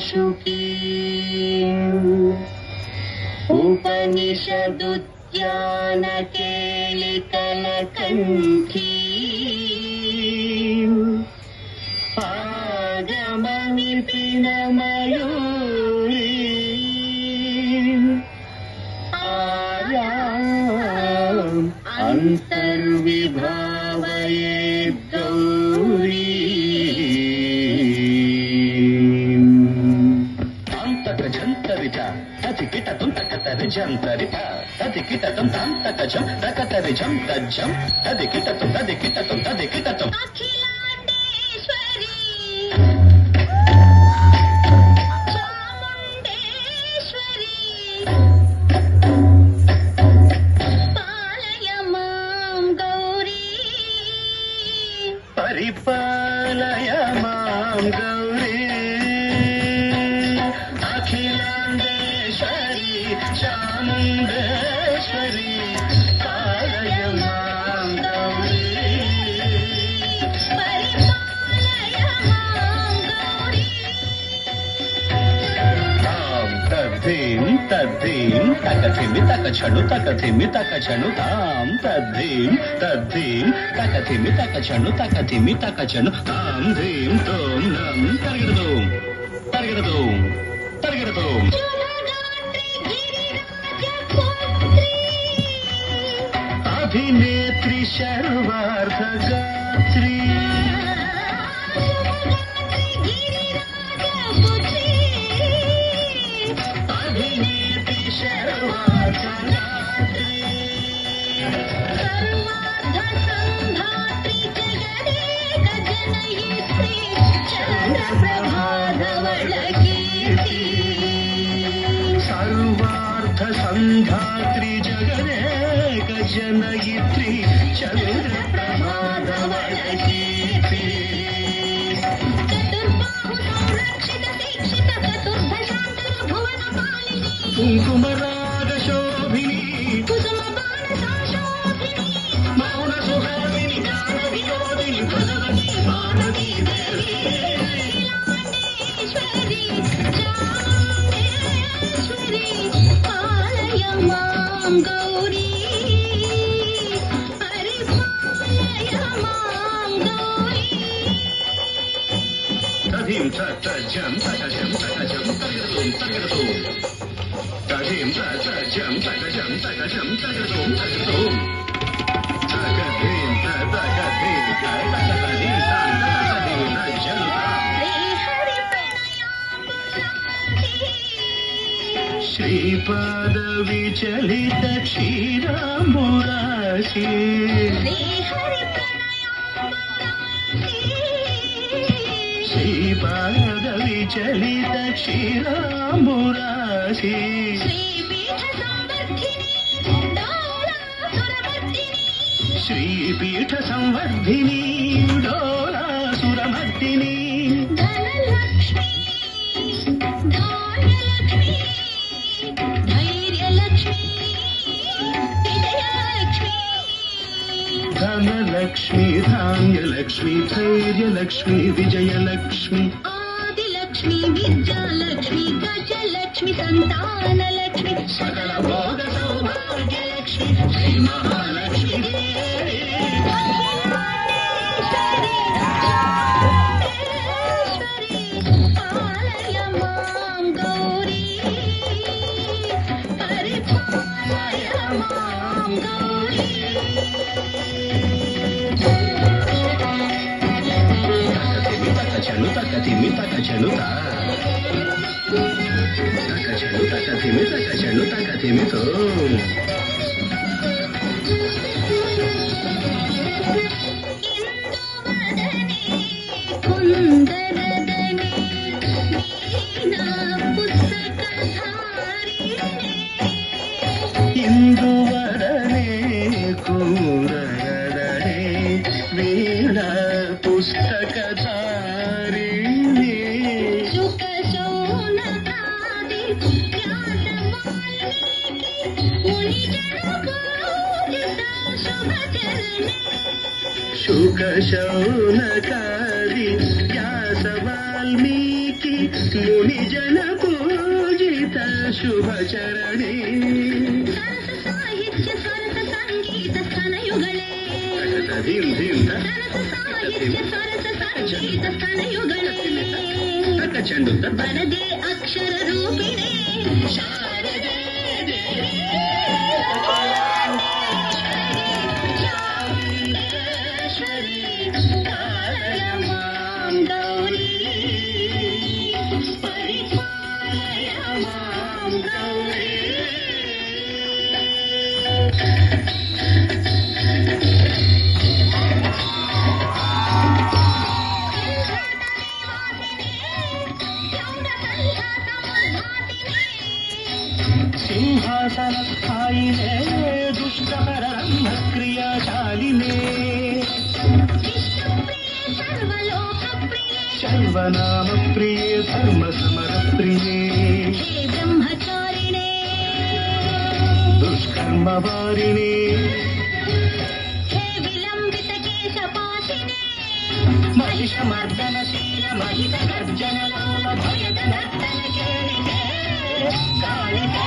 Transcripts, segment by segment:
शुकी उपनिषदुद्यान केलिकलकण्ठी आगमविपिन मयूरी आयाम् अन्तर्विभावयेद् गौरी तथिकिटतं तकतरिजं तदिकिटतं तं तकजं तकतरिजं तज्जं तदिकिटतं तदिकिटतं अखिलांडेश्वरी चामुंडेश्वरी पालय मां गौरी परिपालय मां गौरी अखिलांडेश्वरी चामुंडेश्वरी पालय मां गौरी परिपालय मां गौरी तां तद्धीं तद्धीं तकथिमि तकछनु तकथिमि तकछनु तां तद्धीं तद्धीं तकथिमि तकछनु तकथिमि तकछनु तां धीं तों नं तर्गिडदों तर्गिडदों तर्गिडदों अभिनेत्री सर्वार्थगात्री अभिनेत्री सर्वार्थगात्री सर्वार्थसंधात्री जगदेक जनयित्री चन्द्रप्रभाधवलकीर्ति सर्वार्थसंधात्री जगदेक जनयित्री चन्द्रप्रभाधवलकीर्ति चतुर्बाहु संरक्षित दीक्षित चतुर्भुजान्तल भुवनपालिनी कुङ्कुमरागशोभिनी कुसुमबाणसाशोभिनी मौनसुहासिनी ज्ञानविनोदिनी भगवती मानवी देवी अखिलांडेश्वरी चामुण्डेश्वरी पालय मां गौरी परिपालय मां गौरी तधिं तजं तकजं तकजं तर्गिडदों तर्गिडदों तधिं तजं तकजं तकजं तर्गिडदों तर्गिडदों तकधिं तकधिं तकधिं तकधिं श्रीपाद विचलित क्षीराम्बुराशि श्रीपाद विचलित क्षीराम्बुराशि श्रीपीठ संवर्धिनी डोलासुरमर्दिनी धनलक्ष्मी धान्यलक्ष्मी धैर्यलक्ष्मी विजयलक्ष्मी धनलक्ष्मी धान्यलक्ष्मी धैर्यलक्ष्मी विजयलक्ष्मी आदिलक्ष्मी विद्यालक्ष्मी गजलक्ष्मी संतानलक्ष्मी सकल भोग सौभाग्यलक्ष्मी श्री महालक्ष्मी देवी अखिलांडेश्वरी चामुण्डेश्वरी पालय मां गौरी परिपालय मां गौरी तकचनु तकथिमि तकचनु तकचनु तकथिमि तकचनु तकथिमि तों कुन्दरदने वीणा पुस्तकधारिणे इंदुवदने कुन्दरदने वीणा पुस्तकधारिणे शुक शौनकादि व्यासवाल्मीकि मुनिजनपूजिता शुभचरणे शुक शौनकादि व्यास वाल्मीकि ಮುನಿಜನ ಪೂಜಿತ ಶುಭ ಚರಣೆ ಸರಸ ಸಾಹಿತ್ಯ ಸ್ವರಸ ಸಂಗೀತ ಸ್ತನಯುಗಳೇ ಧಿಂ ಧಿಂ ಸರಸ ಸಾಹಿತ್ಯ ಸ್ವರಸ ಸಂಗೀತ ಸ್ತನಯುಗಳೇ ತಕ್ಕ ಚೆಂಡು ಬರದೆ ಅಕ್ಷರ ರೂಪಿಣೆ ಶಾರದೆ ಚಾಮುಂಡೇಶ್ವರಿ ಕಾಲಯ ಮಾಂ ಗೌರಿ ಪರಿಪಾಲಯ ಮಾಂ ಗೌರಿ ಸಿಂಹಾಸನ ಸ್ಥಾಯಿನೇ ದುಷ್ಟಕರಮ್ಮ ಕ್ರಿಯಾಶಾಲಿನೇ ಸರ್ವನಾಮ ಪ್ರಿಯೇ ಧರ್ಮ ಸಮರ ಪ್ರಿಯೇ ಹೇ ಬ್ರಹ್ಮಚಾರಿಣೇ ದುಷ್ಕರ್ಮ ವಾರಿಣೇ ಹೇ ವಿಲಂಬಿತ ಕೇಶಪಾಸಿನೇ ಮಹಿಷ ಮರ್ದನಶೀಲ ಮಹಿತ ಗರ್ಜನ ಲೋಲ ಭಯದ ನರ್ತನ ಕೇಳಿಕೆ ಕಾಳಿಕೆ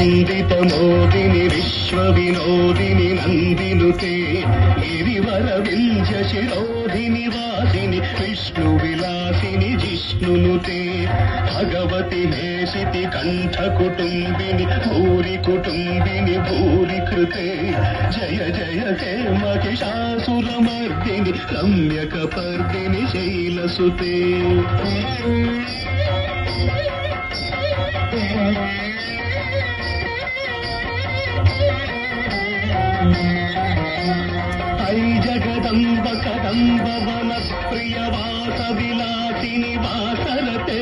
ವಂದಿತ ಮೋದಿನಿ ವಿಶ್ವ ವಿನೋದಿನಿ ನಂದಿನುತೆ ಗಿರಿವರ ವಿಂಧ್ಯ ಶಿರೋಧಿನಿ ವಾಸಿನಿ ವಿಷ್ಣು ವಿಲಾಸಿನಿ ಜಿಷ್ಣುನುತೆ ಭಗವತಿ ಮೇಸಿತಿ ಕಂಠ ಕುಟುಂಬಿನಿ ಭೂರಿ ಕುಟುಂಬಿನಿ ಭೂರಿ ಕೃತೆ ಜಯ ಜಯ ಹೇ ಮಹಿಷಾಸುರ ಮರ್ದಿನಿ ರಮ್ಯಕ ಪರ್ದಿನಿ ಶೈಲಸುತೆ ಐ ಜಗದಂಬ ಕದಂಬ ವನ ಪ್ರಿಯ ವಾಸ ವಿಲಾಸಿನಿ ವಾಸರತೆ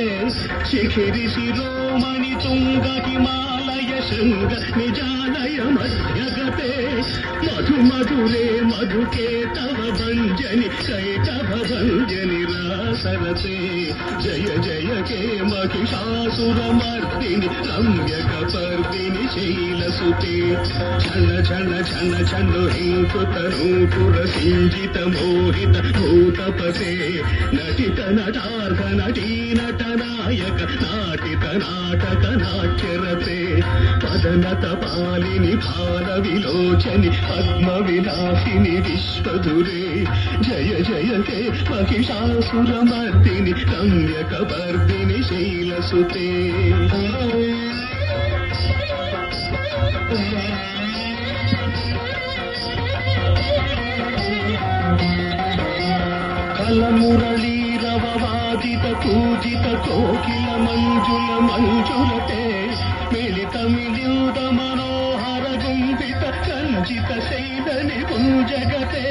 ಶಿಖಿರಿ ಶಿರೋಮಣಿ ತುಂಗ ಹಿಮಾಲಯ ಶೃಂಗ ನಿಜಾಲಯ ಮಧ್ಯಗತೆ ಮಧು ಮಧುರೇ ಮಧುಕೆ ತವ ಭಂಜನಿ ಕೈಟಭ ಭಂಜನಿ ರಾಸರತೆ ಜಯ ಜಯ ಹೇ ಮಹಿಷಾಸುರ ಮರ್ದಿನಿ ರಮ್ಯಕ ಪರ್ದಿನಿ ಶೈಲಸುತೆ ಛಣ ಛಣ ಛಣ ಛಂದು ಹಿಂಕೃತ ನೂಪುರ ಸಿಂಜಿತ ಮೋಹಿತ ಭೂತಪತೆ ನಟಿತ ನಟಾರ್ಥ ನಟೀ ನಟ ನಾಯಕ ನಾಟಿತ ನಾಟಕ ನಾಟ್ಯರತೆ ಪದನತ ಪಾಲಿನಿ ಭಾಲ ವಿಲೋಚನಿ ಪದ್ಮ ವಿಲಾಸಿನಿ ವಿಶ್ವಧುರೇ ಜಯ ಜಯ ಹೇ ಮಹಿಷಾಸುರ ಮರ್ದಿನಿ ರಮ್ಯಕ ಪರ್ದಿನಿ ಶೈಲಸುತೆ ಕಲಮುರಳೀರವ ವಾದಿತ ಪೂಜಿತ ಕೋಕಿಲ ಮಂಜುಲ ಮಂಜುಲತೆ ಮಿಳಿತ ಮಿಲಿಯುದ ಮನೋಹರ ಗುಂಬಿತ ಕಂಚಿತ ಶೈಲನಿ ಕುಂಜಗತೆ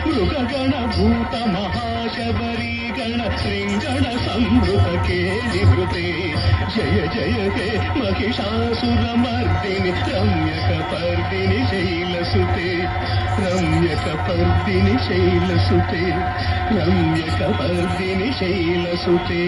ಮೃಗಗಣ ಭೂತ ಮಹಾಶಬರಿ ಗಣ ಶೃಂಗಣ ಸಂಭೃತ ಕೇಳಿವೃತೆ ಜಯ ಜಯ ಹೇ ಮಹಿಷಾಸುರ ಮರ್ದಿನಿ ರಮ್ಯಕ ಪರ್ದಿನಿ ಶೈಲಸುತೆ ರಮ್ಯಕ ಪರ್ದಿನಿ ಶೈಲಸುತೆ ರಮ್ಯಕ ಪರ್ದಿನಿ ಶೈಲಸುತೆ